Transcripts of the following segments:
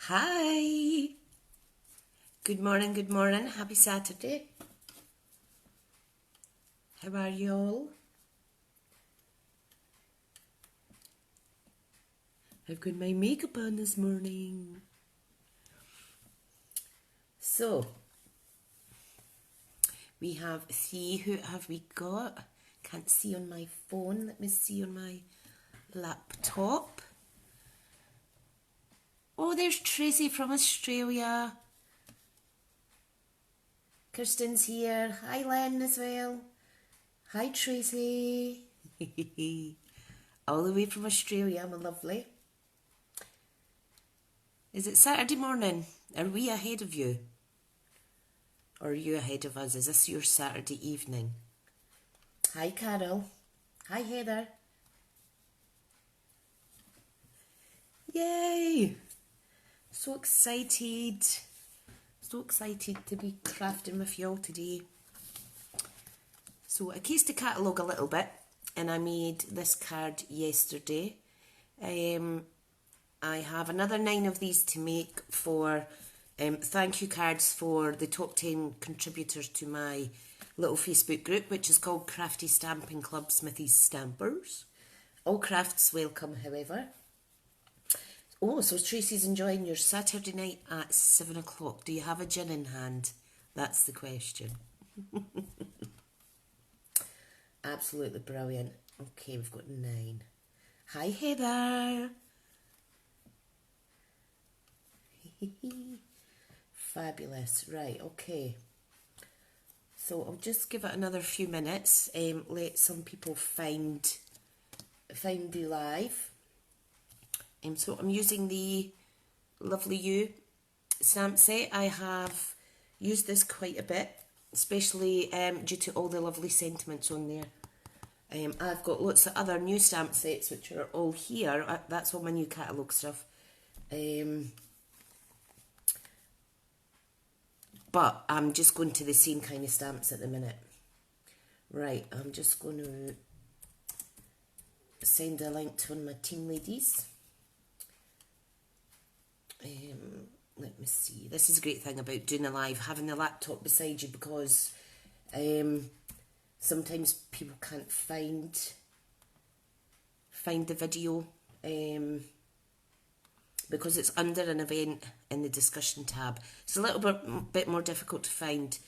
Hi. Good morning, good morning. Happy Saturday. How are you all? I've got my makeup on this morning. So, we have three. Who have we got? Can't see on my phone. Let me see on my laptop. Oh, there's Tracy from Australia. Kirsten's here. Hi, Len as well. Hi, Tracy. All the way from Australia, my lovely. Is it Saturday morning? Are we ahead of you? Or are you ahead of us? Is this your Saturday evening? Hi, Carol. Hi, Heather. Yay! So excited. So excited to be crafting with you all today. So I cased the catalogue a little bit and I made this card yesterday. I have another 9 of these to make for thank you cards for the top 10 contributors to my little Facebook group, which is called Crafty Stamping Club Smithy's Stampers. All crafts welcome, however. Oh, so Tracy's enjoying your Saturday night at 7 o'clock. Do you have a gin in hand? That's the question. Absolutely brilliant. Okay, we've got 9. Hi, Heather. Fabulous. Right, okay. So I'll just give it another few minutes. Let some people find the live. So I'm using the Lovely You stamp set. I have used this quite a bit, especially due to all the lovely sentiments on there. I've got lots of other new stamp sets which are all here. That's all my new catalogue stuff. But I'm just going to the same kind of stamps at the minute. Right, I'm just going to send a link to one of my team ladies. Let me see. This is a great thing about doing a live, having the laptop beside you, because sometimes people can't find the video because it's under an event in the discussion tab. It's a little bit more difficult to find,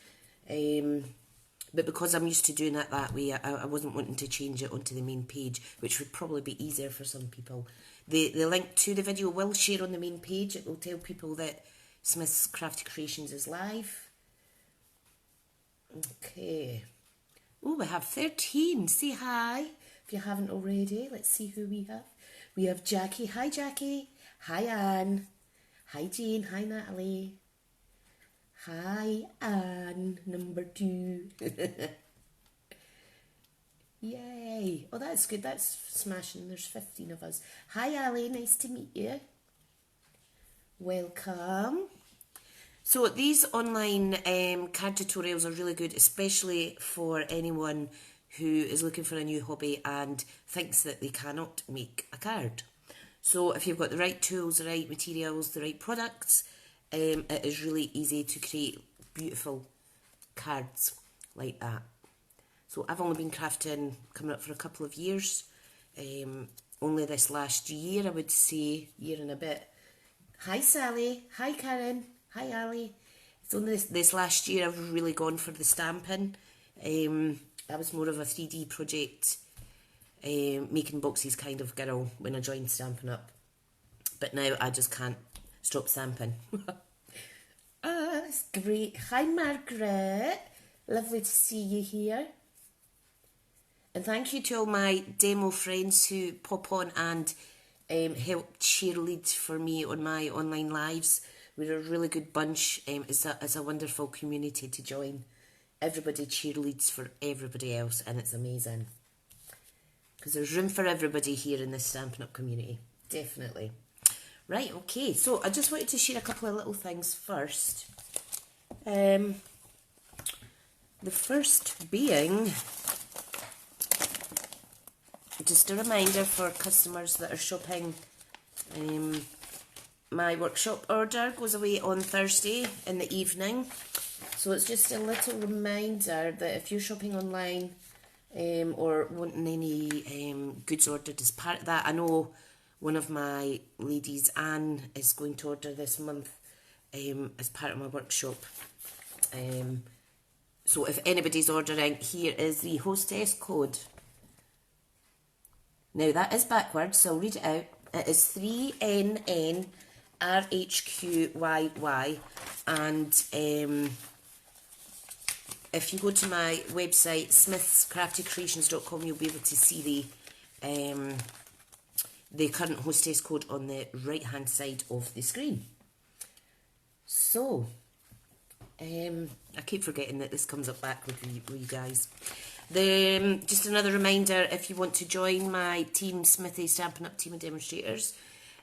but because I'm used to doing it that way, I wasn't wanting to change it onto the main page, which would probably be easier for some people. The link to the video will share on the main page. It will tell people that Smith's Crafty Creations is live. Okay. Oh, we have 13. Say hi if you haven't already. Let's see who we have. We have Jackie. Hi, Jackie. Hi, Anne. Hi, Jane. Hi, Natalie. Hi, Anne, number 2. Yay. Oh, that's good. That's smashing. There's 15 of us. Hi, Ali. Nice to meet you. Welcome. So these online card tutorials are really good, especially for anyone who is looking for a new hobby and thinks that they cannot make a card. So if you've got the right tools, the right materials, the right products, it is really easy to create beautiful cards like that. So I've only been crafting coming up for a couple of years. Only this last year, I would say, year and a bit. Hi Sally, hi Karen, hi Ali. It's only this last year I've really gone for the stamping. I was more of a 3D project, making boxes kind of girl when I joined Stampin' Up. But now I just can't stop stamping. That's great. Hi Margaret, lovely to see you here. And thank you to all my demo friends who pop on and help cheerlead for me on my online lives. We're a really good bunch. It's a wonderful community to join. Everybody cheerleads for everybody else and it's amazing. Because there's room for everybody here in this Stampin' Up community. Definitely. Right, okay. So I just wanted to share a couple of little things first. The first being just a reminder for customers that are shopping My workshop order goes away on Thursday in the evening. So it's just a little reminder that if you're shopping online or wanting any goods ordered as part of that, I know one of my ladies, Anne, is going to order this month as part of my workshop. So if anybody's ordering, here is the hostess code. Now that is backwards, so I'll read it out. It is 3NNRHQYY, and if you go to my website, smithscraftycreations.com, you'll be able to see the current hostess code on the right hand side of the screen. So, I keep forgetting that this comes up back with you guys. Just another reminder, if you want to join my team, Smithy Stampin' Up team of demonstrators,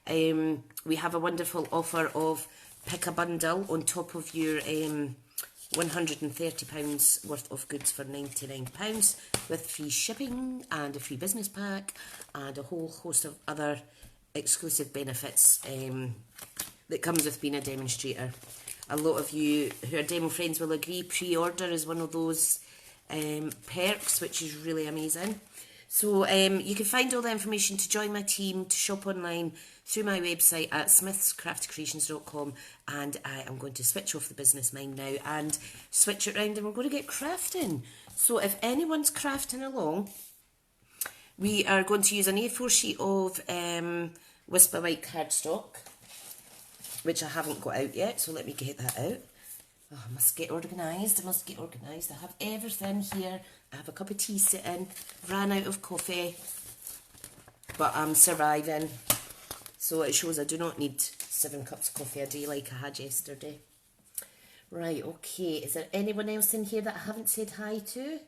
we have a wonderful offer of pick a bundle on top of your £130 worth of goods for £99 with free shipping and a free business pack and a whole host of other exclusive benefits that comes with being a demonstrator. A lot of you who are demo friends will agree pre-order is one of those perks, which is really amazing. So you can find all the information to join my team, to shop online through my website at smithscraftycreations.com, and I am going to switch off the business mind now and switch it around, and we're going to get crafting. So if anyone's crafting along, we are going to use an A4 sheet of Whisper White cardstock, which I haven't got out yet, so let me get that out. Oh, I must get organised, I have everything here. I have a cup of tea sitting, ran out of coffee, but I'm surviving. So it shows I do not need 7 cups of coffee a day like I had yesterday. Right, okay, is there anyone else in here that I haven't said hi to?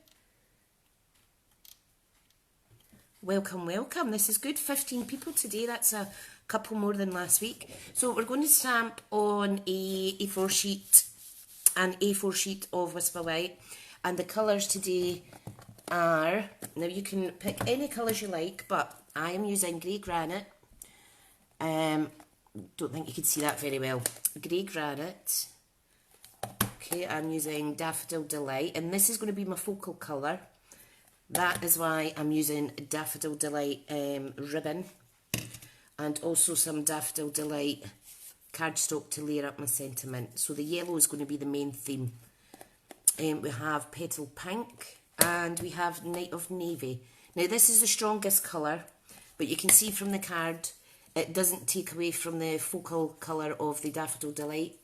Welcome, welcome, this is good, 15 people today, that's a couple more than last week. So we're going to stamp on an A4 sheet of Whisper White, and the colours today are, now you can pick any colours you like, but I am using grey granite. Don't think you can see that very well. Grey granite. Okay, I'm using Daffodil Delight, and this is going to be my focal colour. That is why I'm using Daffodil Delight ribbon, and also some Daffodil Delight cardstock to layer up my sentiment. So the yellow is going to be the main theme. We have Petal Pink, and we have Night of Navy. Now this is the strongest colour, but you can see from the card it doesn't take away from the focal colour of the Daffodil Delight.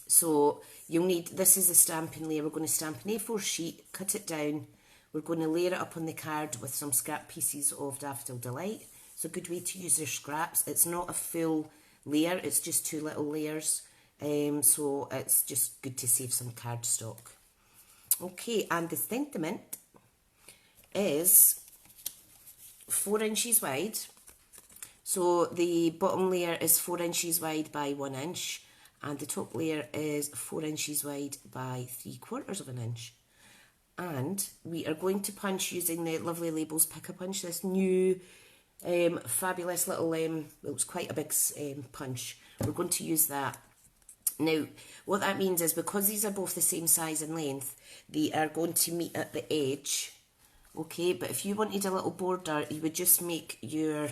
So you'll need, this is the stamping layer. We're going to stamp an A4 sheet, cut it down. We're going to layer it up on the card with some scrap pieces of Daffodil Delight. It's a good way to use your scraps. It's not a full layer, it's just 2 little layers. So it's just good to save some cardstock. Okay, and the sentiment is 4 inches wide. So the bottom layer is 4 inches wide by 1 inch, and the top layer is 4 inches wide by 3/4 of an inch. And we are going to punch using the Lovely Labels Pick a Punch, this new fabulous little, well, it's quite a big punch. We're going to use that. Now, what that means is because these are both the same size and length, they are going to meet at the edge. Okay, but if you wanted a little border, you would just make your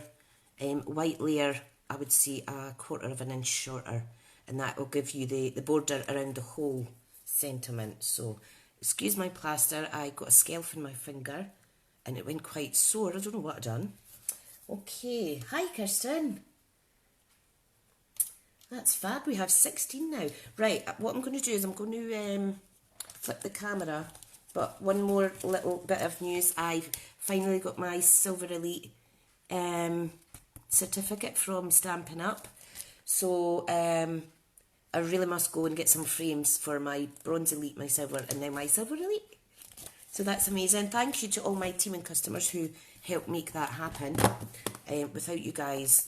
white layer, I would say, 1/4 of an inch shorter, and that will give you the border around the whole sentiment. So, excuse my plaster, I got a scalp in my finger, and it went quite sore. I don't know what I've done. Okay, hi Kirsten. That's fab, we have 16 now. Right, what I'm going to do is I'm going to flip the camera, but one more little bit of news. I've finally got my Silver Elite certificate from Stampin' Up. So I really must go and get some frames for my Bronze Elite, my Silver, and then my Silver Elite. So that's amazing. Thank you to all my team and customers who helped make that happen. Without you guys,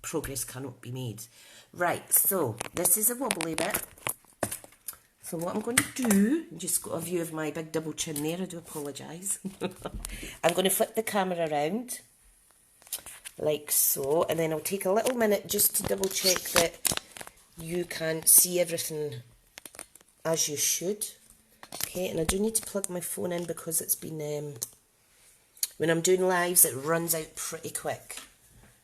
progress cannot be made. Right, so this is a wobbly bit. So what I'm going to do, just got a view of my big double chin there, I do apologise. I'm going to flip the camera around, like so. And then I'll take a little minute just to double check that you can see everything as you should. Okay, and I do need to plug my phone in because it's been, when I'm doing lives, it runs out pretty quick.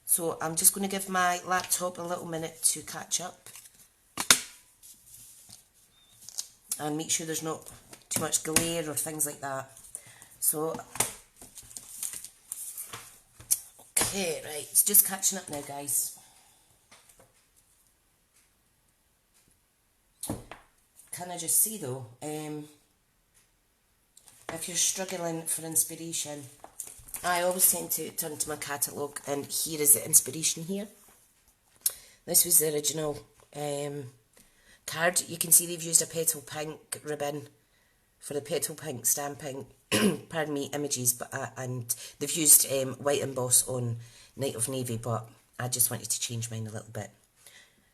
So I'm just going to give my laptop a little minute to catch up. And make sure there's not too much glare or things like that. So, okay, right, it's just catching up now, guys. Can I just say though, if you're struggling for inspiration, I always tend to turn to my catalogue, and here is the inspiration here. This was the original card. You can see they've used a petal pink ribbon for the petal pink stamping, pardon me, images, but and they've used white emboss on Night of Navy, but I just wanted to change mine a little bit.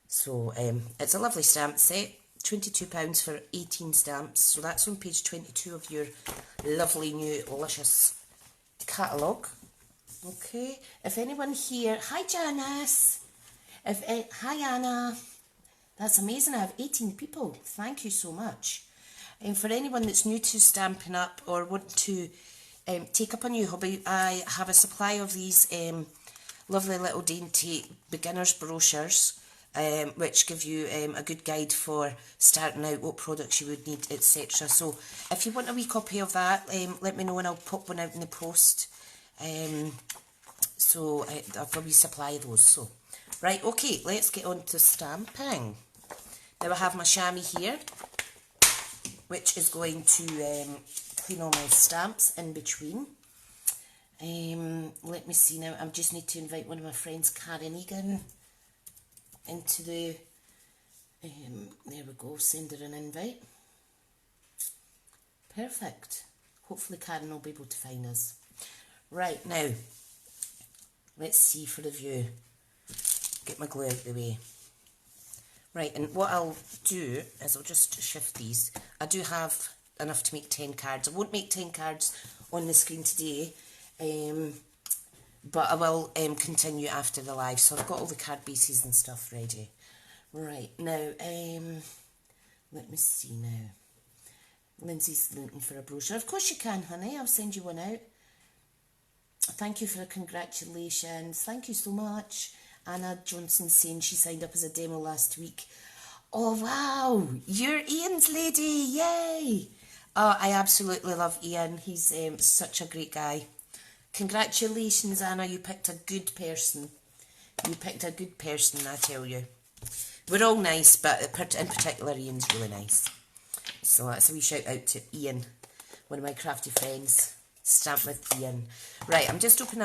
So it's a lovely stamp set, £22 for 18 stamps, so that's on page 22 of your lovely new luscious catalogue. Okay, if anyone here, hi Janice, hi Anna, that's amazing, I have 18 people, thank you so much. And for anyone that's new to Stampin' Up or want to take up a new hobby, I have a supply of these lovely little dainty beginner's brochures, which give you a good guide for starting out, what products you would need, etc. So if you want a wee copy of that, let me know and I'll pop one out in the post. So I've a wee supply of those. So right, okay, let's get on to stamping. Now I have my chamois here, which is going to clean all my stamps in between. Let me see now, I just need to invite one of my friends, Karen Egan, into the, there we go, send her an invite. Perfect. Hopefully Karen will be able to find us. Right, now, let's see for the view. Get my glue out of the way. Right, and what I'll do is I'll just shift these. I do have enough to make 10 cards. I won't make 10 cards on the screen today, but I will continue after the live. So I've got all the card bases and stuff ready. Right, now, let me see now. Lindsay's looking for a brochure. Of course you can, honey. I'll send you one out. Thank you for the congratulations. Thank you so much. Anna Johnson saying she signed up as a demo last week. Oh, wow. You're Ian's lady. Yay. Oh, I absolutely love Ian. He's such a great guy. Congratulations, Anna. You picked a good person. You picked a good person, I tell you. We're all nice, but in particular, Ian's really nice. So that's a wee shout out to Ian, one of my crafty friends. Stamp with Ian. Right, I'm just opening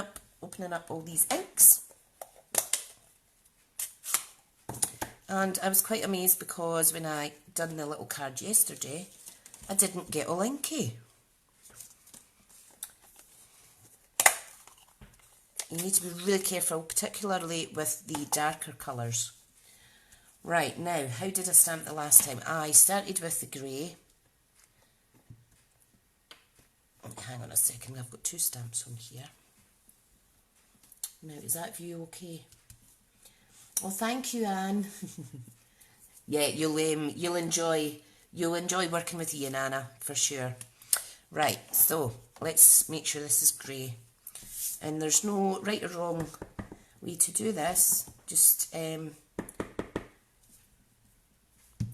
up all these inks. And I was quite amazed because when I done the little card yesterday, I didn't get all inky. You need to be really careful, particularly with the darker colours. Right, now, how did I stamp the last time? I started with the grey. Hang on a second, I've got two stamps on here. Now, is that view okay? Oh, thank you, Anne. Yeah, you'll enjoy working with Ian, Anna, for sure. Right, so let's make sure this is grey. And there's no right or wrong way to do this. Just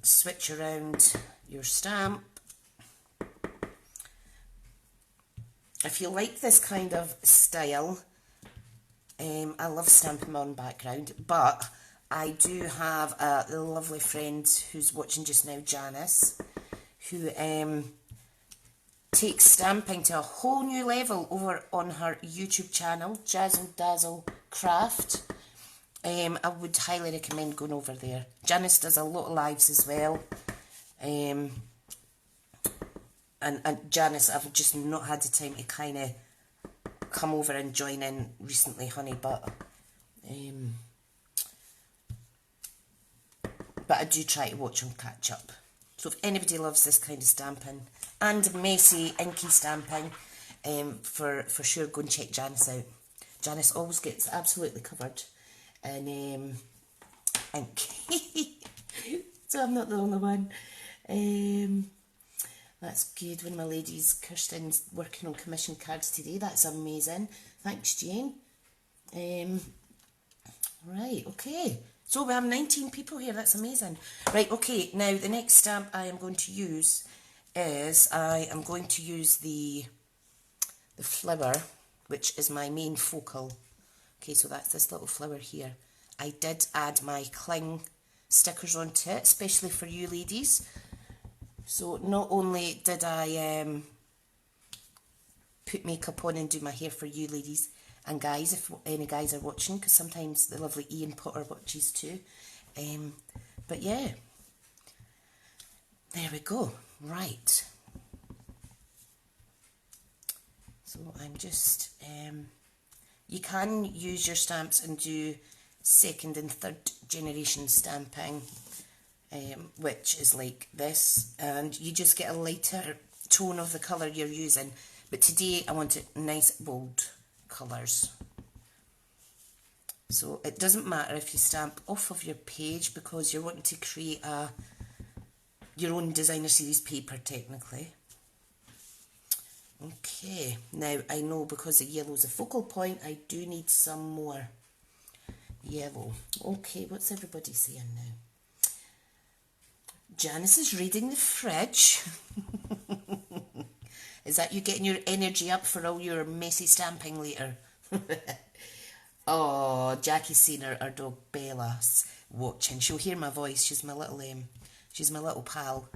switch around your stamp. If you like this kind of style, I love stamping on background, but I do have a lovely friend who's watching just now, Janice, who takes stamping to a whole new level over on her YouTube channel, Jazzle Dazzle Craft. I would highly recommend going over there. Janice does a lot of lives as well. And Janice, I've just not had the time to kind of come over and join in recently, honey, but I do try to watch and catch up. So if anybody loves this kind of stamping and messy, inky stamping, for sure go and check Janice out. Janice always gets absolutely covered in ink. So I'm not the only one. That's good. One of my ladies, Kirsten's working on commission cards today. That's amazing. Thanks, Jane. Right, okay. So we have 19 people here. That's amazing. Right, okay. Now, the next stamp I am going to use is I am going to use the flower, which is my main focal. Okay, so that's this little flower here. I did add my cling stickers onto it, especially for you ladies. So not only did I put makeup on and do my hair for you ladies and guys, if any guys are watching, because sometimes the lovely Ian Potter watches too. But yeah, there we go. Right. So I'm just, you can use your stamps and do second and third generation stamping, which is like this, and you just get a lighter tone of the colour you're using. But today I want it nice bold colours. So it doesn't matter if you stamp off of your page, because you're wanting to create your own designer series paper technically. Okay, now I know because the yellow is a focal point, I do need some more yellow. Okay, what's everybody saying now? Janice is reading the fridge. Is that you getting your energy up for all your messy stamping later? Oh, Jackie's seen her dog Bella's watching. She'll hear my voice. She's my little pal.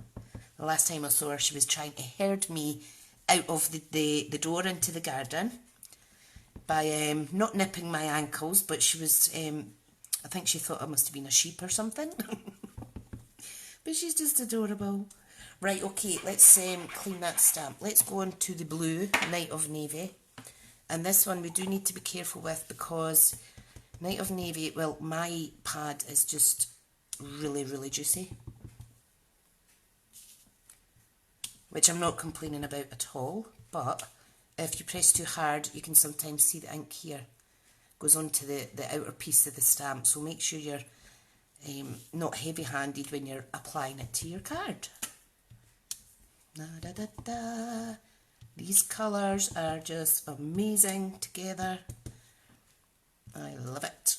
The last time I saw her, she was trying to herd me out of the door into the garden by not nipping my ankles, but she was, I think she thought I must have been a sheep or something. But she's just adorable. Right, okay, let's clean that stamp. Let's go on to the blue, Night of Navy. And this one we do need to be careful with, because Night of Navy, well, my pad is just really, really juicy, which I'm not complaining about at all, but if you press too hard, you can sometimes see the ink here goes onto the outer piece of the stamp, so make sure you're not heavy-handed when you're applying it to your card. Da, da, da, da. These colours are just amazing together. I love it.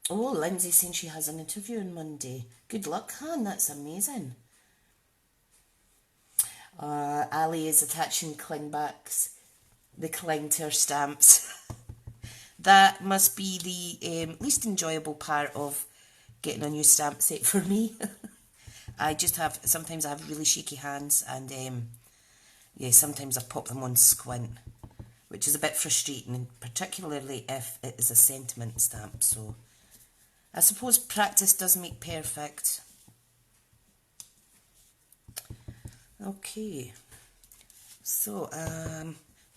Oh, Lindsay's saying she has an interview on Monday. Good luck, Han, that's amazing. Ali is attaching the cling to her stamps. That must be the least enjoyable part of getting a new stamp set for me. Sometimes I have really shaky hands, and yeah, sometimes I pop them on squint, which is a bit frustrating, and particularly if it is a sentiment stamp. So I suppose practice does make perfect. Okay, so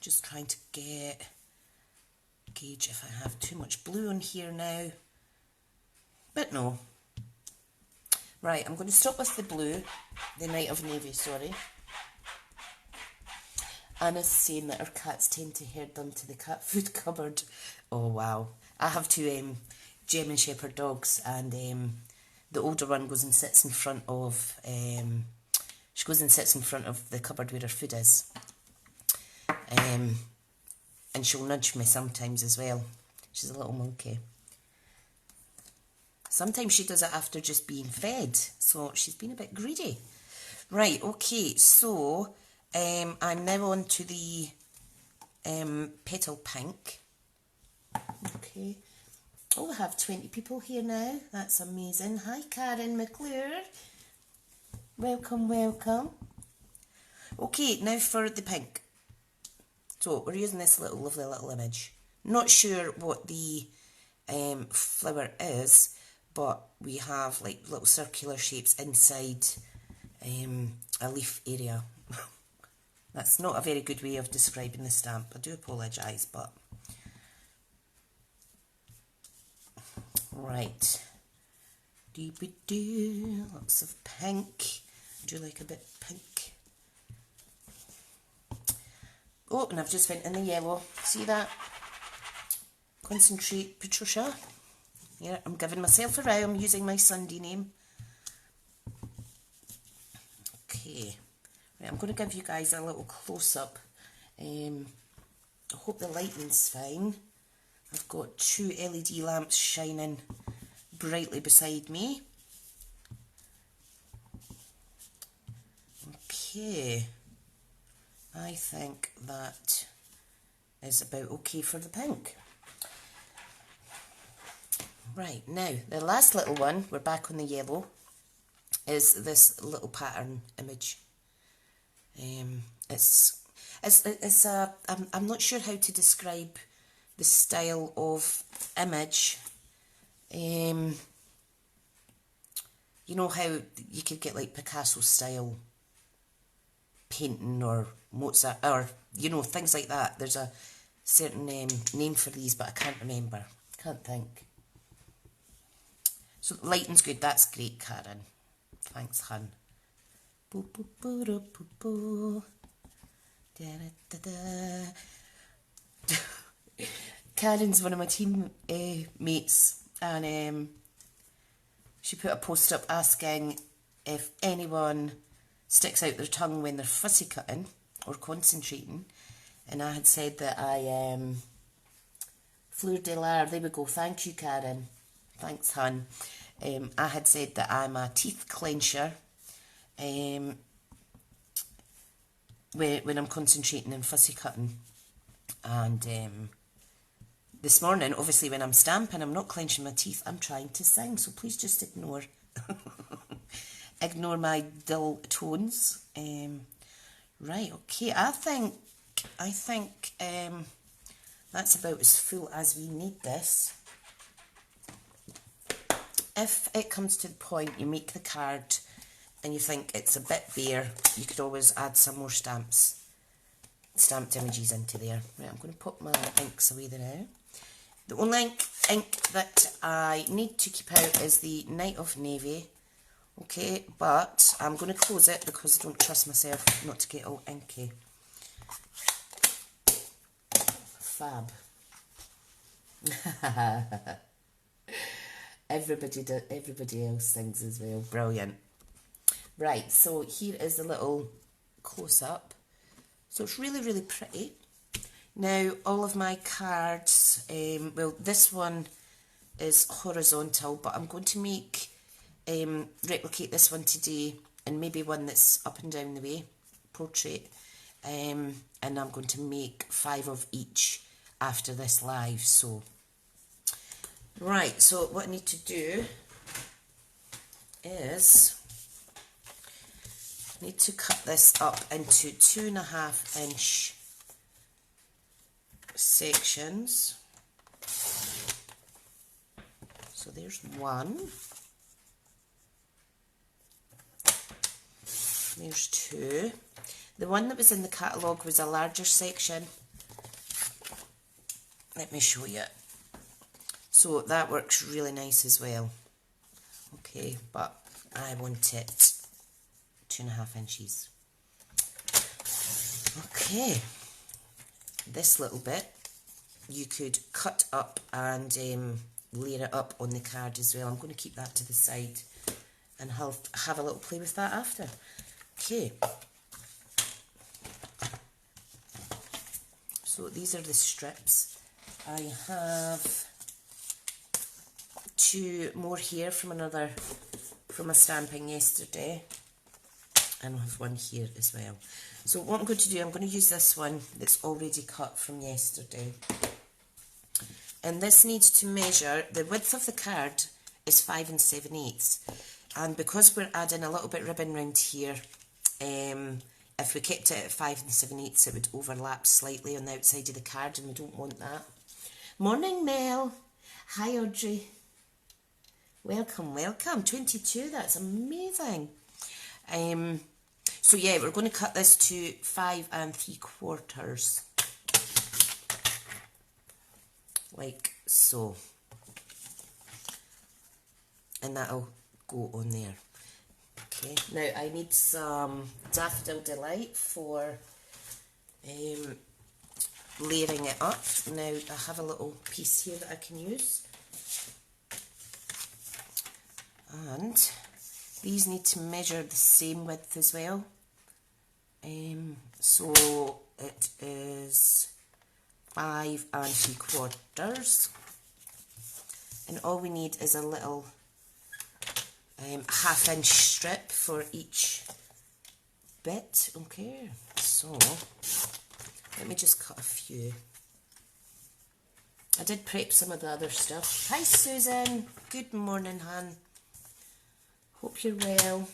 just trying to gauge if I have too much blue on here now, but no. Right, I'm going to stop with the blue, the Night of Navy, sorry. Anna's saying that her cats tend to herd them to the cat food cupboard. Oh wow. I have two German Shepherd dogs, and the older one goes and sits in front of the cupboard where her food is. And she'll nudge me sometimes as well. She's a little monkey. Sometimes she does it after just being fed, so she's been a bit greedy. Right, okay, so I'm now on to the petal pink. Okay. Oh, I have 20 people here now. That's amazing. Hi, Karen McClure. Welcome, welcome. Okay, now for the pink. So we're using this lovely little image. Not sure what the flower is, but we have like little circular shapes inside a leaf area. That's not a very good way of describing the stamp. I do apologise, but right. Lots of pink. I do like a bit pink. Oh, and I've just went in the yellow. See that? Concentrate, Patricia. Yeah, I'm giving myself a row. I'm using my Sunday name. Okay. Right, I'm going to give you guys a little close-up. I hope the lighting's fine. I've got 2 LED lamps shining brightly beside me. Okay. I think that is about okay for the pink. Right, now, the last little one, we're back on the yellow, is this little pattern image. I'm not sure how to describe the style of image. You know how you could get like Picasso style painting or Mozart, or you know, things like that. There's a certain name for these, but I can't remember. Can't think. So lighting's good. That's great, Karen. Thanks, hun. Boo, boo, boo, boo, boo, boo. Da, da, da, da. Karen's one of my teammates, and she put a post up asking if anyone sticks out their tongue when they're fussy cutting or concentrating, and I had said that I fleur de lar. There we go. Thank you, Karen. Thanks, hun. I had said that I'm a teeth clencher when I'm concentrating and fussy cutting, and this morning, obviously, when I'm stamping, I'm not clenching my teeth. I'm trying to sing, so please just ignore ignore my dull tones. Right, okay. I think that's about as full as we need this. If it comes to the point you make the card and you think it's a bit bare, you could always add some more stamped images into there. Right, I'm going to put my inks away there now. The only ink that I need to keep out is the Night of Navy. Okay, but I'm going to close it because I don't trust myself not to get all inky. Fab. Everybody else sings as well. Brilliant. Right, so here is a little close-up. So it's really, really pretty. Now, all of my cards, well, this one is horizontal, but I'm going to replicate this one today, and maybe one that's up and down the way, portrait, and I'm going to make 5 of each after this live. So, right, so what I need to do is I need to cut this up into 2.5 inch sections. So there's one, there's 2. The one that was in the catalogue was a larger section. Let me show you. So that works really nice as well. Okay, but I want it 2.5 inches. Okay, this little bit you could cut up and layer it up on the card as well. I'm going to keep that to the side and have a little play with that after. Okay, so these are the strips. I have 2 more here from a stamping yesterday, and I have one here as well. So what I'm going to do, I'm going to use this one that's already cut from yesterday, and this needs to measure, the width of the card is 5 7/8, and because we're adding a little bit ribbon round here, if we kept it at 5 7/8 it would overlap slightly on the outside of the card, and we don't want that. Morning, Mel. Hi, Audrey. Welcome, welcome. 22, that's amazing. So yeah, we're going to cut this to 5 3/4, like so, and that'll go on there. Okay, now I need some Daffodil Delight for layering it up. Now I have a little piece here that I can use. And these need to measure the same width as well. So it is 5 3/4. And all we need is a little 1/2 inch strip for each bit. Okay, so let me just cut a few. I did prep some of the other stuff. Hi Susan, good morning, Han. Hope you're well.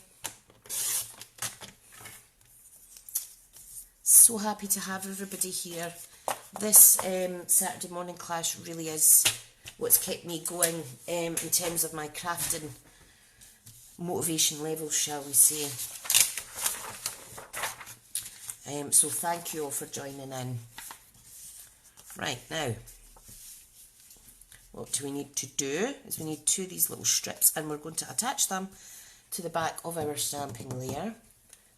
So happy to have everybody here. This Saturday morning class really is what's kept me going in terms of my crafting motivation levels, shall we say. So thank you all for joining in. Right, now, what do we need to do is we need 2 of these little strips, and we're going to attach them to the back of our stamping layer.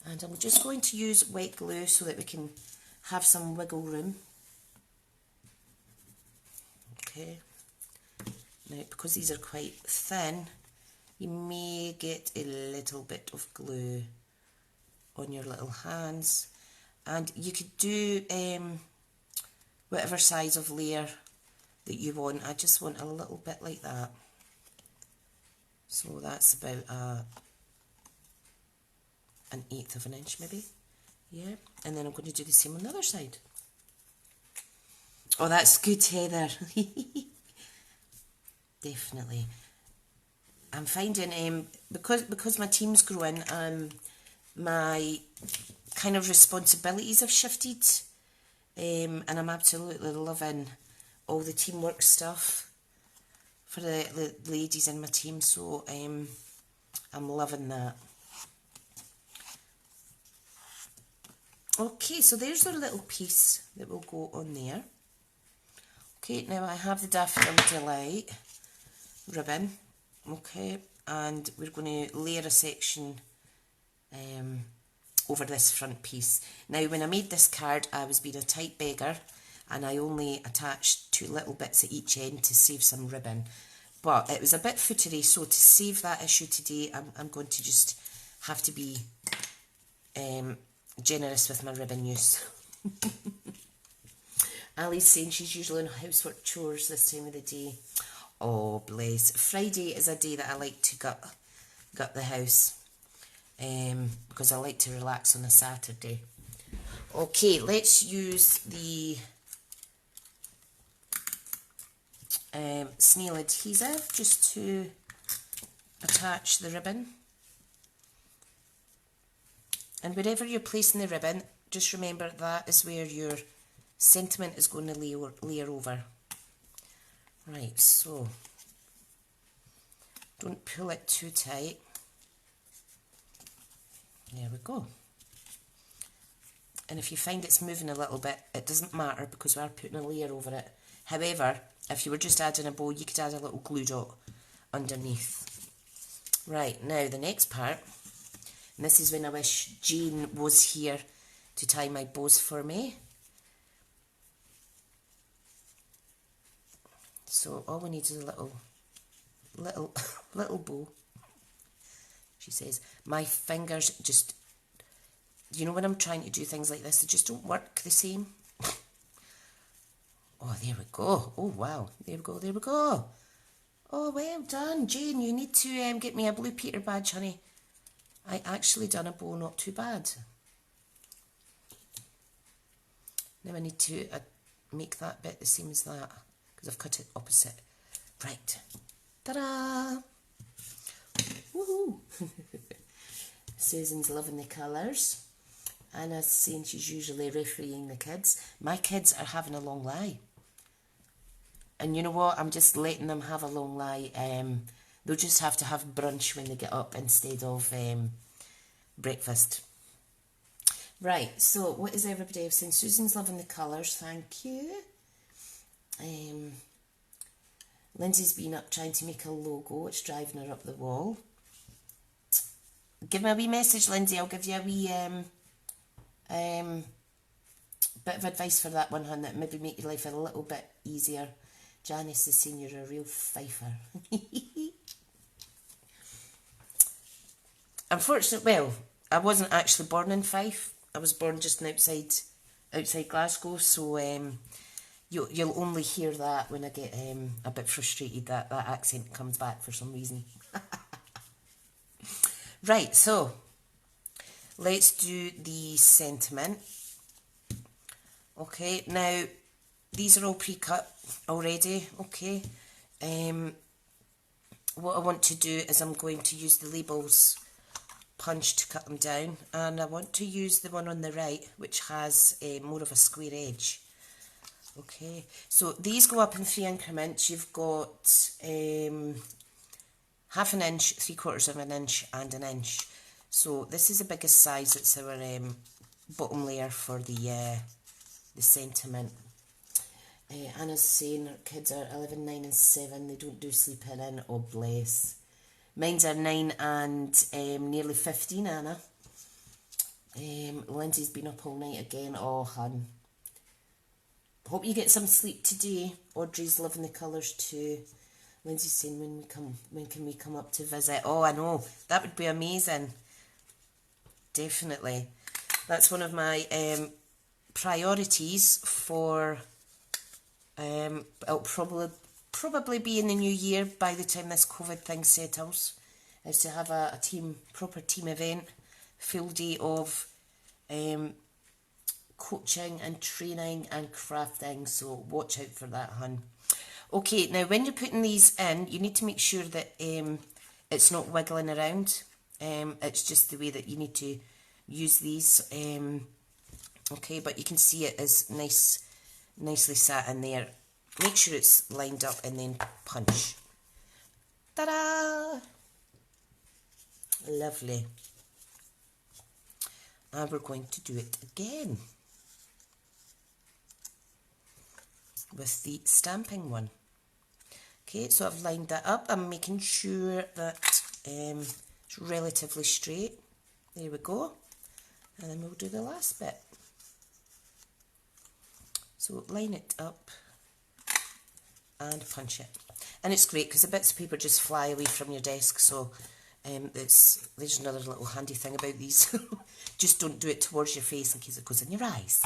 And I'm just going to use wet glue so that we can have some wiggle room. Okay. Now, because these are quite thin, you may get a little bit of glue on your little hands. And you could do whatever size of layer that you want. I just want a little bit like that. So that's about an 1/8 of an inch maybe. Yeah, and then I'm going to do the same on the other side. Oh, that's good, Heather. Definitely. I'm finding because my team's growing, my kind of responsibilities have shifted, and I'm absolutely loving all the teamwork stuff for the ladies in my team. So I'm loving that. Okay, so there's our little piece that will go on there. Okay, now I have the Daffodil Delight ribbon. Okay, and we're going to layer a section over this front piece. Now, when I made this card, I was being a tight beggar, and I only attached 2 little bits at each end to save some ribbon. But it was a bit footery, so to save that issue today, I'm going to just have to be generous with my ribbon use. Ali's saying she's usually on housework chores this time of the day. Oh, bless. Friday is a day that I like to gut the house, because I like to relax on a Saturday. Okay, let's use the snail adhesive just to attach the ribbon. And wherever you're placing the ribbon, just remember that is where your sentiment is going to layer over. Right, so don't pull it too tight. There we go. And if you find it's moving a little bit, it doesn't matter because we are putting a layer over it. However, if you were just adding a bow, you could add a little glue dot underneath. Right, now the next part, and this is when I wish Jane was here to tie my bows for me. So all we need is a little bow. She says, my fingers just, you know, when I'm trying to do things like this, they just don't work the same. Oh, there we go. Oh, wow. There we go, there we go. Oh, well done, Jane. You need to get me a Blue Peter badge, honey. I actually done a bow not too bad. Now I need to make that bit the same as that, because I've cut it opposite. Right. Ta-da! Woohoo! Susan's loving the colours. Anna's saying she's usually refereeing the kids. My kids are having a long lie. And you know what? I'm just letting them have a long lie. They'll just have to have brunch when they get up instead of breakfast. Right, so what is everybody else saying? Susan's loving the colours, thank you. Lindsay's been up trying to make a logo. It's driving her up the wall. Give me a wee message, Lindsay. I'll give you a wee bit of advice for that one, hun, that maybe make your life a little bit easier. Janice is saying you're a real fifer. Unfortunately, well, I wasn't actually born in Fife. I was born just outside Glasgow, so you'll only hear that when I get a bit frustrated that that accent comes back for some reason. Right, so let's do the sentiment. Okay, now these are all pre-cut already, okay. What I want to do is I'm going to use the labels punch to cut them down, and I want to use the one on the right which has more of a square edge. Okay, so these go up in 3 increments. You've got half an inch, 3/4 of an inch and an inch. So this is the biggest size. It's our bottom layer for the sentiment. Anna's saying her kids are 11, 9 and 7. They don't do sleeping in. Oh bless. Mine's are 9 and nearly 15, Anna. Lindsay's been up all night again. Oh, hun. Hope you get some sleep today. Audrey's loving the colours too. Lindsay's saying when can we come up to visit? Oh, I know. That would be amazing. Definitely. That's one of my priorities for... it'll probably be in the new year by the time this COVID thing settles, is to have a proper team event, full day of coaching and training and crafting, so watch out for that, hun. Okay, now when you're putting these in, you need to make sure that it's not wiggling around. It's just the way that you need to use these. Okay, but you can see it is nicely sat in there. Make sure it's lined up and then punch. Ta-da! Lovely. And we're going to do it again with the stamping one. Okay, so I've lined that up. I'm making sure that it's relatively straight. There we go. And then we'll do the last bit. So line it up and punch it. And it's great because the bits of paper just fly away from your desk, so there's another little handy thing about these. Just don't do it towards your face in case it goes in your eyes.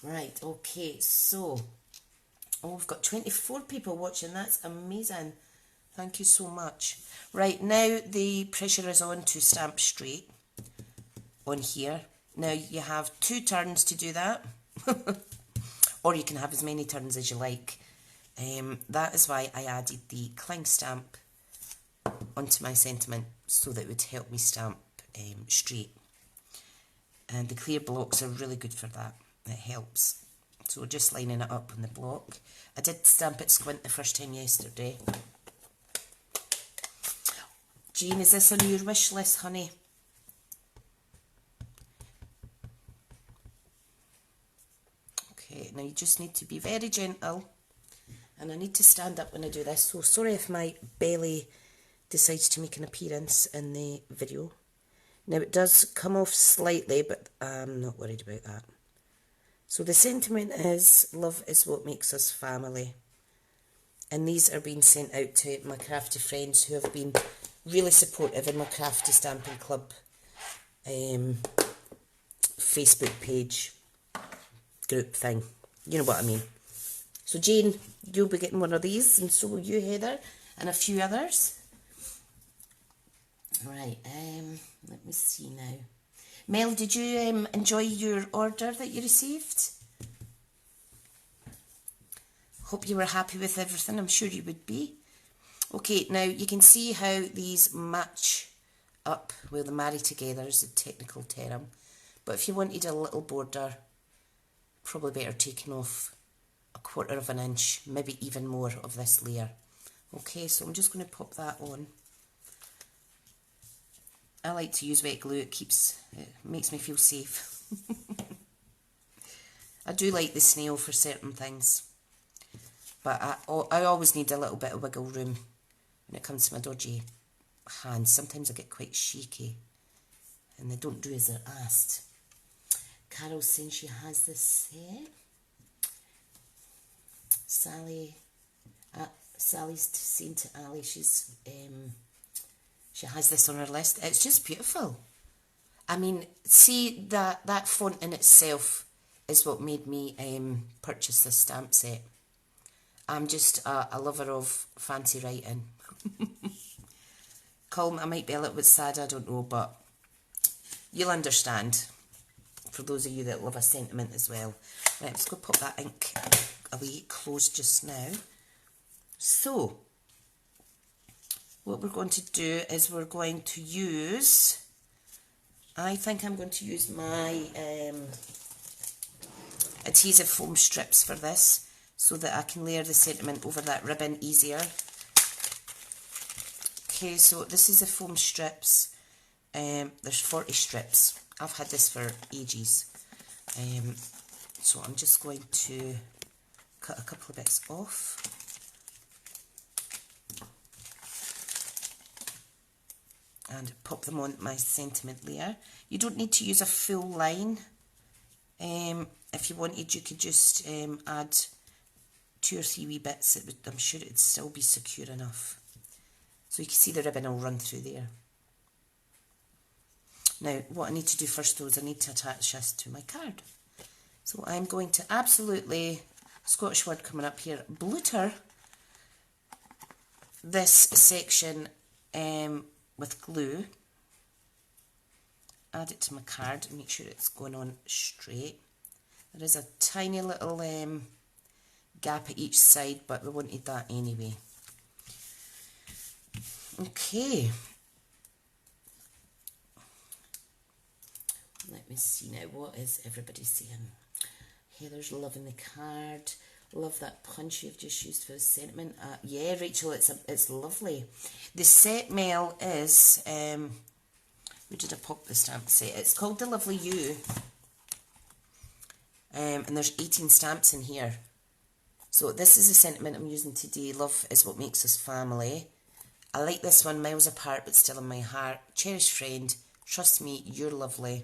Right, okay, so we've got 24 people watching. That's amazing. Thank you so much. Right, now the pressure is on to stamp straight on here. Now you have 2 turns to do that. Or you can have as many turns as you like. That is why I added the cling stamp onto my sentiment, so that it would help me stamp straight. And the clear blocks are really good for that. It helps. So just lining it up on the block. I did stamp it squint the first time yesterday. Jean, is this on your wish list, honey? Okay, now you just need to be very gentle. And I need to stand up when I do this, so sorry if my belly decides to make an appearance in the video. Now it does come off slightly, but I'm not worried about that. So the sentiment is, love is what makes us family. And these are being sent out to my crafty friends who have been really supportive in my crafty stamping club Facebook page group thing. You know what I mean. So Jane, you'll be getting one of these, and so will you, Heather, and a few others. Right, let me see now. Mel, did you enjoy your order that you received? Hope you were happy with everything. I'm sure you would be. Okay, now you can see how these match up. Well, they marry together is a technical term. But if you wanted a little border, probably better taking off 1/4 of an inch, maybe even more of this layer. Okay, so I'm just going to pop that on. I like to use wet glue. It makes me feel safe. I do like the snail for certain things, but I always need a little bit of wiggle room when it comes to my dodgy hands. Sometimes I get quite shaky and they don't do as they're asked. Carol's saying she has this set. Sally's saying to Ali she has this on her list. It's just beautiful. I mean, see that font in itself is what made me purchase this stamp set. I'm just a lover of fancy writing. Colm, I might be a little bit sad, I don't know, but you'll understand. For those of you that love a sentiment as well. Right, let's go pop that ink away closed just now. So, what we're going to do is we're going to use, I think I'm going to use my adhesive foam strips for this so that I can layer the sentiment over that ribbon easier. Okay, so this is the foam strips. There's 40 strips. I've had this for ages. So I'm just going to cut a couple of bits off. And pop them on my sentiment layer. You don't need to use a full line. If you wanted, you could just add 2 or 3 wee bits. I'm sure it'd still be secure enough. So you can see the ribbon will run through there. Now, what I need to do first though is I need to attach this to my card. So I'm going to absolutely, Scottish word coming up here, bluter this section with glue. Add it to my card and make sure it's going on straight. There is a tiny little gap at each side, but we wanted that anyway. Okay. Let me see now, what is everybody saying? Heather's loving the card. Love that punch you've just used for the sentiment. Yeah, Rachel, it's lovely. The set mail is, where did I pop the stamp set? It's called The Lovely You. And there's 18 stamps in here. So this is the sentiment I'm using today. Love is what makes us family. I like this one, miles apart but still in my heart. Cherished friend, trust me, you're lovely.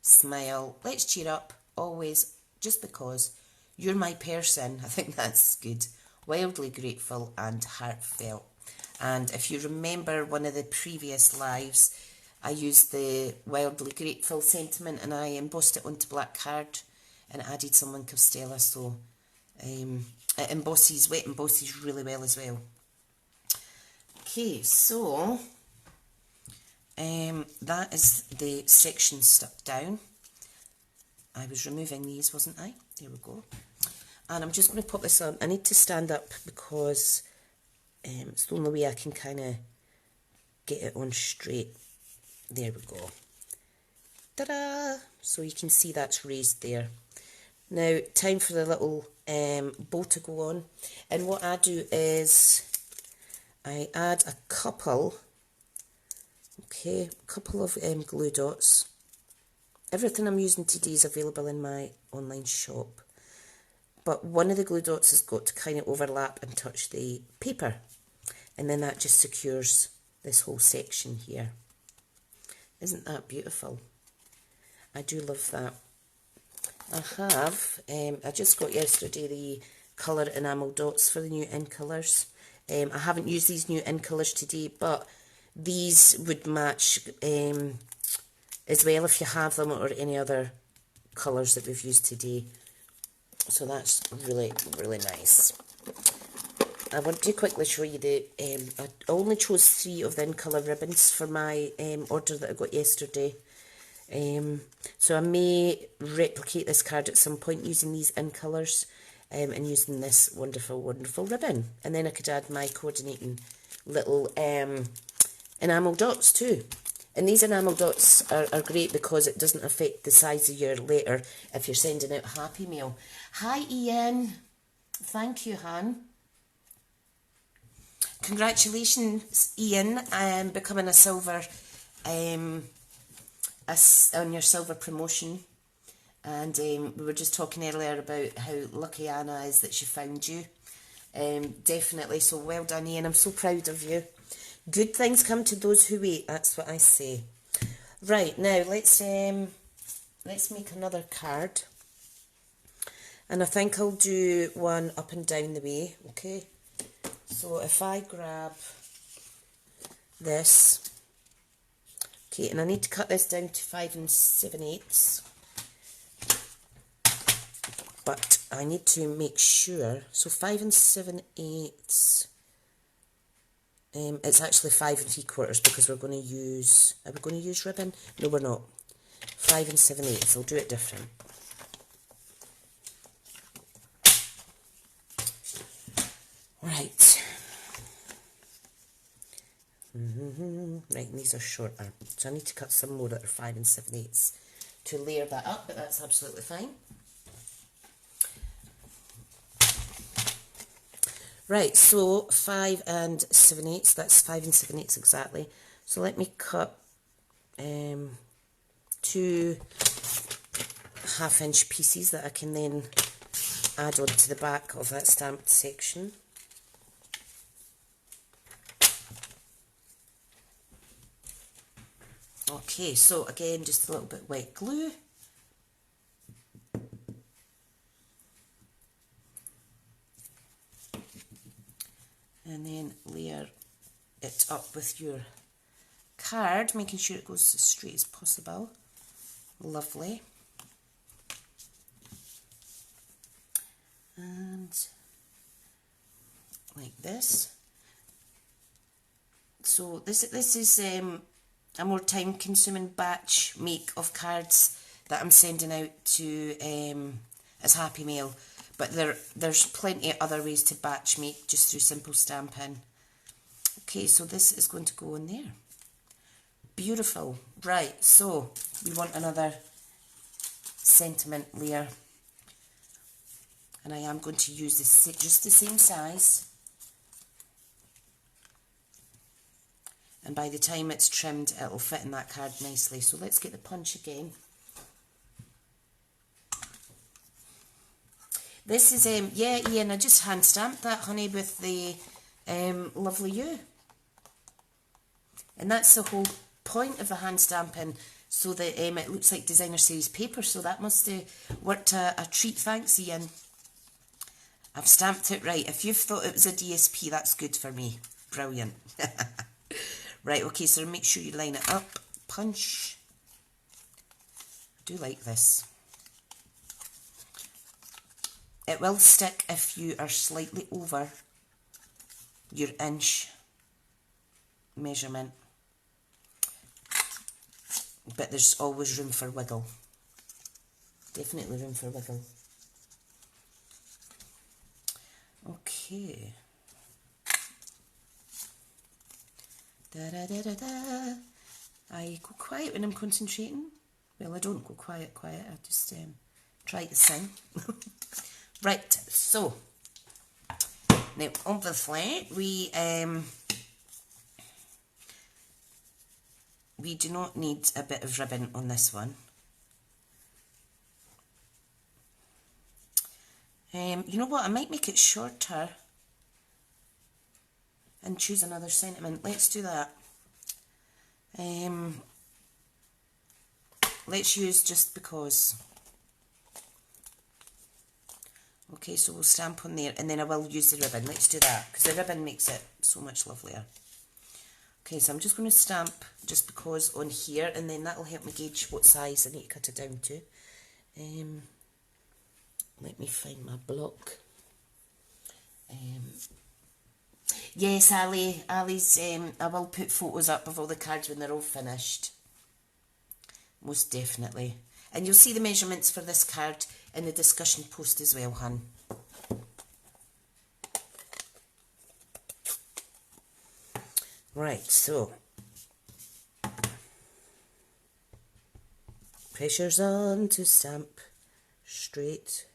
Smile, let's cheer up, always, just because. You're my person. I think that's good. Wildly grateful and heartfelt. And if you remember one of the previous lives, I used the wildly grateful sentiment and I embossed it onto black card and added some Link of Stella, so it embosses, wet embosses really well as well. Okay, so that is the section stuck down. I was removing these, wasn't I? There we go. And I'm just going to pop this on. I need to stand up because it's the only way I can kind of get it on straight. There we go. Ta-da! So you can see that's raised there. Now, time for the little bow to go on. And what I do is I add a couple of glue dots. Everything I'm using today is available in my online shop. But one of the glue dots has got to kind of overlap and touch the paper. And then that just secures this whole section here. Isn't that beautiful? I do love that. I just got yesterday the colour enamel dots for the new in colours. I haven't used these new in colours today, but these would match as well if you have them, or any other colours that we've used today. So that's really, really nice. I want to quickly show you the, I only chose 3 of the in colour ribbons for my order that I got yesterday. So I may replicate this card at some point using these in colours and using this wonderful, wonderful ribbon. And then I could add my coordinating little enamel dots too. And these enamel dots are great because it doesn't affect the size of your letter if you're sending out a happy mail. Hi Ian. Thank you, Han. Congratulations, Ian, becoming a silver, on your silver promotion. And we were just talking earlier about how lucky Anna is that she found you. Definitely, so well done, Ian. I'm so proud of you. Good things come to those who wait, that's what I say. Right, now let's let's make another card. And I think I'll do one up and down the way, okay? So if I grab this, okay, and I need to cut this down to 5 7/8, but I need to make sure, so 5 7/8, it's actually 5 3/4 because we're going to use, are we going to use ribbon? No, we're not. 5 7/8, I'll do it different. Right. Right, and these are shorter. So I need to cut some more that are 5 7/8 to layer that up, but that's absolutely fine. Right, so 5 7/8, that's 5 7/8 exactly. So let me cut 2 half-inch pieces that I can then add on to the back of that stamped section. Okay, so again, just a little bit wet glue. And then layer it up with your card, making sure it goes as straight as possible. Lovely. And like this. So this is a more time consuming batch make of cards that I'm sending out to as Happy Mail, but there's plenty of other ways to batch make just through simple Stampin. Okay, so this is going to go in there. Beautiful. Right, so we want another sentiment layer, and I am going to use this just the same size. And by the time it's trimmed, it'll fit in that card nicely. So let's get the punch again. This is, yeah, Ian, I just hand stamped that, honey, with the lovely U. And that's the whole point of the hand stamping, so that it looks like designer series paper. So that must have worked a treat, thanks, Ian. I've stamped it right. If you've thought it was a DSP, that's good for me. Brilliant. Right, okay, so make sure you line it up. Punch. I do like this. It will stick if you are slightly over your inch measurement. But there's always room for wiggle. Definitely room for wiggle. Okay. Da da da da da. I go quiet when I'm concentrating. Well, I don't go quiet. I just try to sing. Right, so now obviously we do not need a bit of ribbon on this one. You know what? I might make it shorter and choose another sentiment. Let's do that. Let's use Just Because. Okay, so we'll stamp on there, and then I will use the ribbon. Let's do that, because the ribbon makes it so much lovelier. Okay, so I'm just going to stamp Just Because on here, and then that'll help me gauge what size I need to cut it down to. Let me find my block. Yes, Ali's, I will put photos up of all the cards when they're all finished. Most definitely. And you'll see the measurements for this card in the discussion post as well, hun. Right, so pressure's on to stamp straight.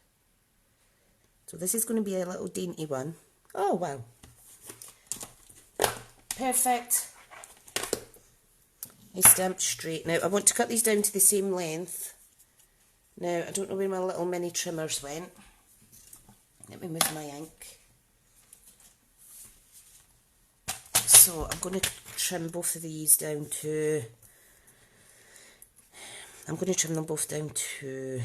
So this is going to be a little dainty one. Oh, wow. Perfect. I stamped straight. Now, I want to cut these down to the same length. Now, I don't know where my little mini trimmers went. Let me move my ink. So, I'm going to trim both of these down to I'm going to trim them both down to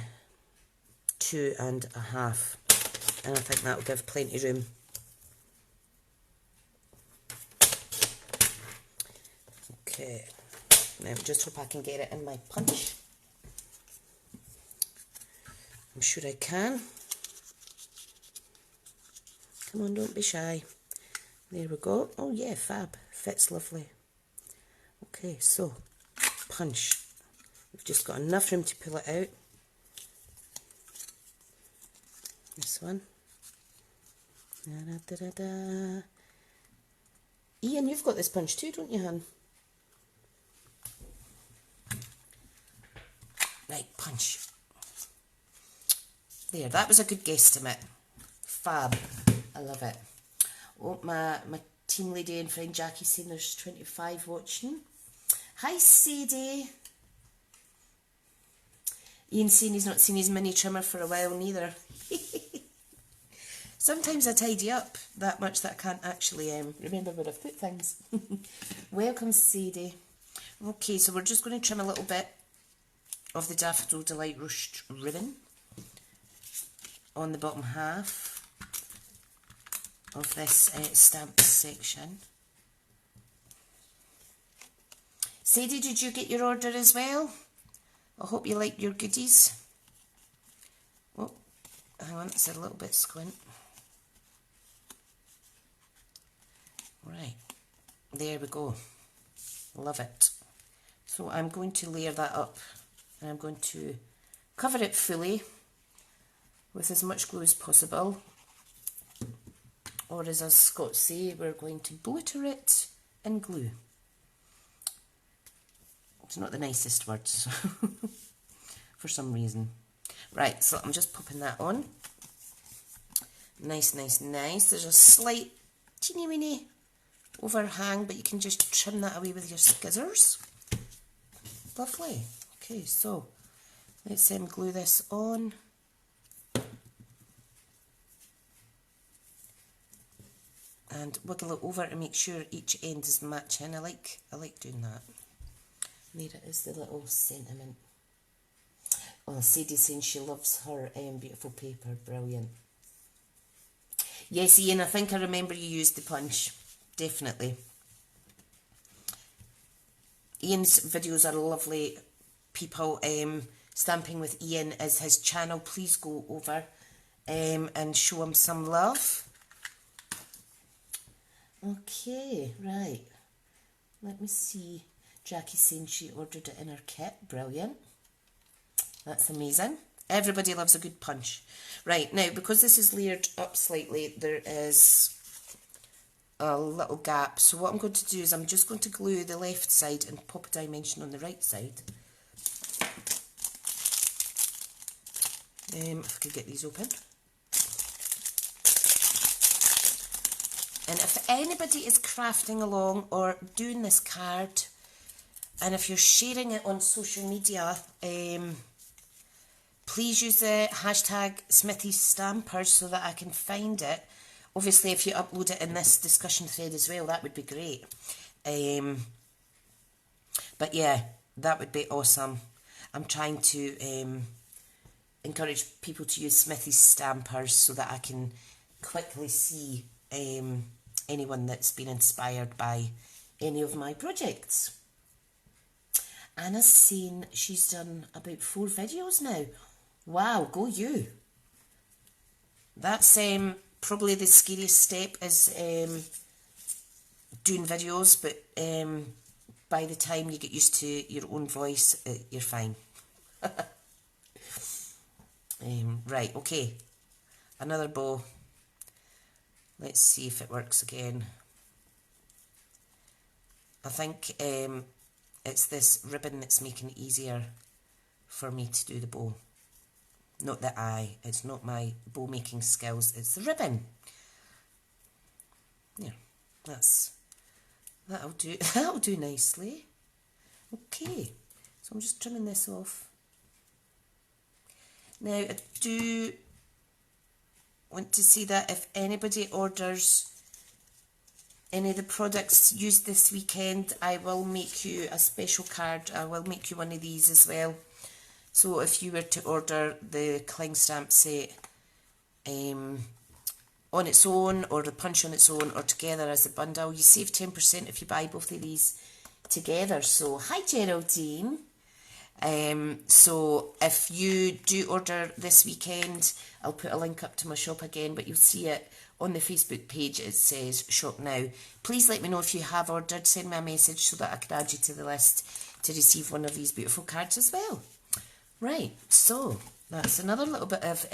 2.5, and I think that will give plenty of room. Okay, now just hope I can get it in my punch. I'm sure I can. Come on, don't be shy. There we go. Oh yeah, fab. Fits lovely. Okay, so punch. We've just got enough room to pull it out. This one. Da, da, da, da. Ian, you've got this punch too, don't you, hon? Right, punch. There, that was a good guesstimate. Fab. I love it. Oh, my team lady and friend Jackie's saying there's 25 watching. Hi, Sadie. Ian's saying he's not seen his mini trimmer for a while neither. Sometimes I tidy up that much that I can't actually remember where I've put things. Welcome, Sadie. Okay, so we're just going to trim a little bit of the Daffodil Delight Ruched ribbon on the bottom half of this stamp section. Sadie, did you get your order as well? I hope you like your goodies. Oh, hang on, it's a little bit squint. Right, there we go. Love it. So I'm going to layer that up, and I'm going to cover it fully with as much glue as possible, or as us Scots say, we're going to blitter it in glue. It's not the nicest words for some reason. Right, so I'm just popping that on. Nice, nice, nice. There's a slight teeny weeny overhang, but you can just trim that away with your scissors. Lovely. Okay, so let's glue this on. And wiggle it over to make sure each end is matching. I like doing that. There it is, the little sentiment. Oh, Sadie's saying she loves her beautiful paper. Brilliant. Yes, Ian, I think I remember you used the punch. Definitely. Ian's videos are lovely, people. Stamping with Ian is his channel. Please go over and show him some love. Okay, right. Let me see. Jackie's saying she ordered it in her kit. Brilliant. That's amazing. Everybody loves a good punch. Right, now, because this is layered up slightly, there is a little gap. So what I'm going to do is I'm just going to glue the left side and pop a dimension on the right side. If I could get these open. And if anybody is crafting along or doing this card, and if you're sharing it on social media, please use the hashtag Smithy Stampers so that I can find it. Obviously, if you upload it in this discussion thread as well, that would be great. But yeah, that would be awesome. I'm trying to encourage people to use Smithy Stampers so that I can quickly see anyone that's been inspired by any of my projects. Anna's saying she's done about 4 videos now. Wow, go you. That's probably the scariest step is doing videos, but by the time you get used to your own voice, you're fine. Right, okay. Another bow. Let's see if it works again. I think it's this ribbon that's making it easier for me to do the bow. Not the eye, it's not my bow making skills, it's the ribbon. Yeah, that'll do nicely. Okay, so I'm just trimming this off. Now I do want to say that if anybody orders any of the products used this weekend, I will make you a special card. I will make you one of these as well. So if you were to order the cling stamp set on its own, or the punch on its own, or together as a bundle, you save 10% if you buy both of these together. So hi Geraldine. So if you do order this weekend, I'll put a link up to my shop again, but you'll see it on the Facebook page. It says shop now. Please let me know if you have ordered. Send me a message so that I can add you to the list to receive one of these beautiful cards as well. Right, so that's another little bit of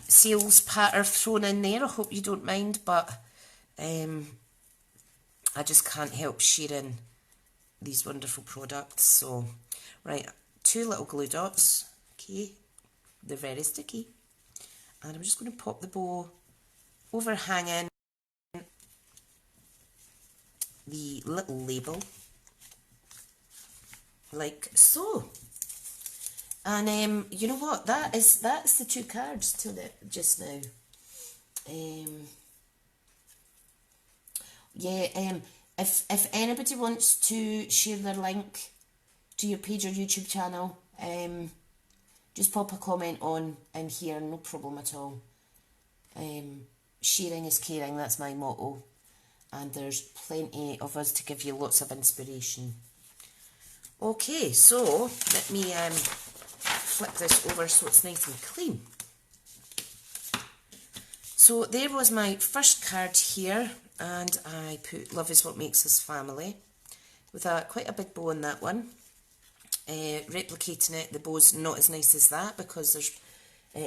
sales patter thrown in there. I hope you don't mind, but I just can't help sharing these wonderful products. So, right, 2 little glue dots, okay, they're very sticky, and I'm just going to pop the bow overhanging the little label, like so. And you know what? That's the 2 cards till just now. If anybody wants to share their link to your page or YouTube channel, just pop a comment on in here, no problem at all. Sharing is caring, that's my motto, and there's plenty of us to give you lots of inspiration. Okay, so let me flip this over so it's nice and clean. So there was my first card here, and I put love is what makes us family with quite a big bow on that one. Replicating it, the bow's not as nice as that because there's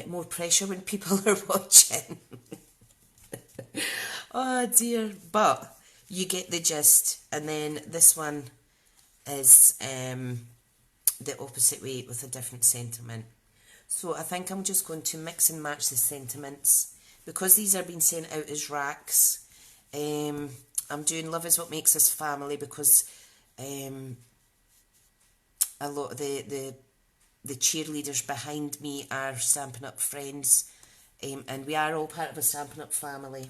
more pressure when people are watching. Oh dear, but you get the gist. And then this one is the opposite way with a different sentiment. So I think I'm just going to mix and match the sentiments. Because these are being sent out as racks, I'm doing love is what makes us family because a lot of the cheerleaders behind me are Stampin' Up friends, and we are all part of a Stampin' Up family.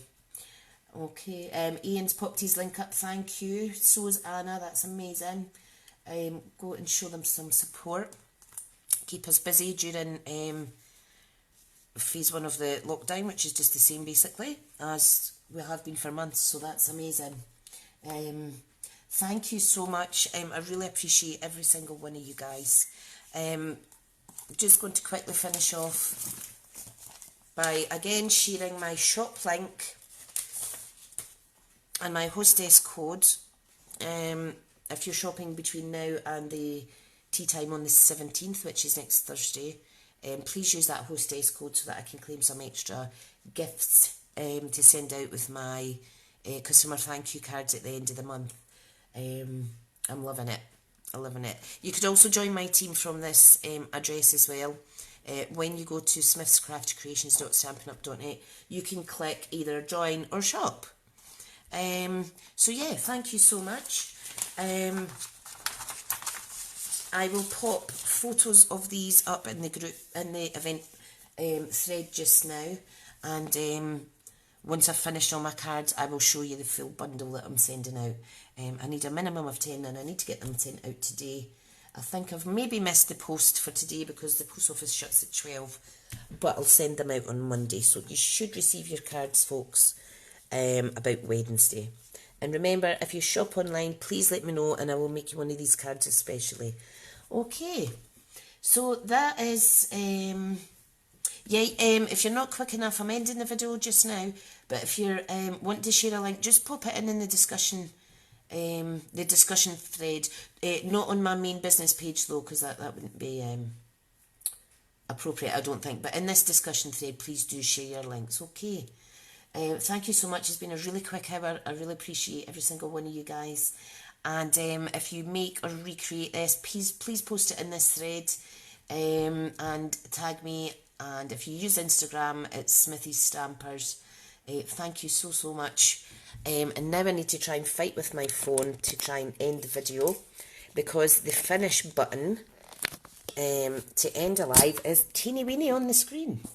Okay, Ian's popped his link up, thank you. So is Anna, that's amazing. Go and show them some support. Keep us busy during phase 1 of the lockdown, which is just the same basically as we have been for months, so that's amazing. Thank you so much. I really appreciate every single one of you guys. Just going to quickly finish off by again sharing my shop link and my hostess code. If you're shopping between now and the tea time on the 17th, which is next Thursday, please use that hostess code so that I can claim some extra gifts to send out with my customer thank you cards at the end of the month. I'm loving it. I'm loving it. You could also join my team from this address as well. When you go to smithscraftcreations.stampinup.net, you can click either join or shop. So yeah, thank you so much. I will pop photos of these up in the group, in the event thread just now, and once I've finished all my cards, I will show you the full bundle that I'm sending out. I need a minimum of 10 and I need to get them sent out today. I think I've maybe missed the post for today because the post office shuts at 12, but I'll send them out on Monday, so you should receive your cards, folks, about Wednesday. And remember, if you shop online, please let me know and I will make you one of these cards especially. Okay, so that is, if you're not quick enough, I'm ending the video just now, but if you're wanting to share a link, just pop it in the discussion thread, not on my main business page though, because that wouldn't be appropriate, I don't think, but in this discussion thread, please do share your links, okay? Thank you so much. It's been a really quick hour. I really appreciate every single one of you guys. And if you make or recreate this, please post it in this thread and tag me. And if you use Instagram, it's Smithy Stampers. Thank you so much. And now I need to try and fight with my phone to try and end the video, because the finish button to end a live is teeny weeny on the screen.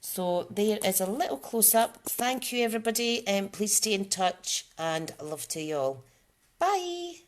So there is a little close-up. Thank you, everybody. Please stay in touch, and love to you all. Bye.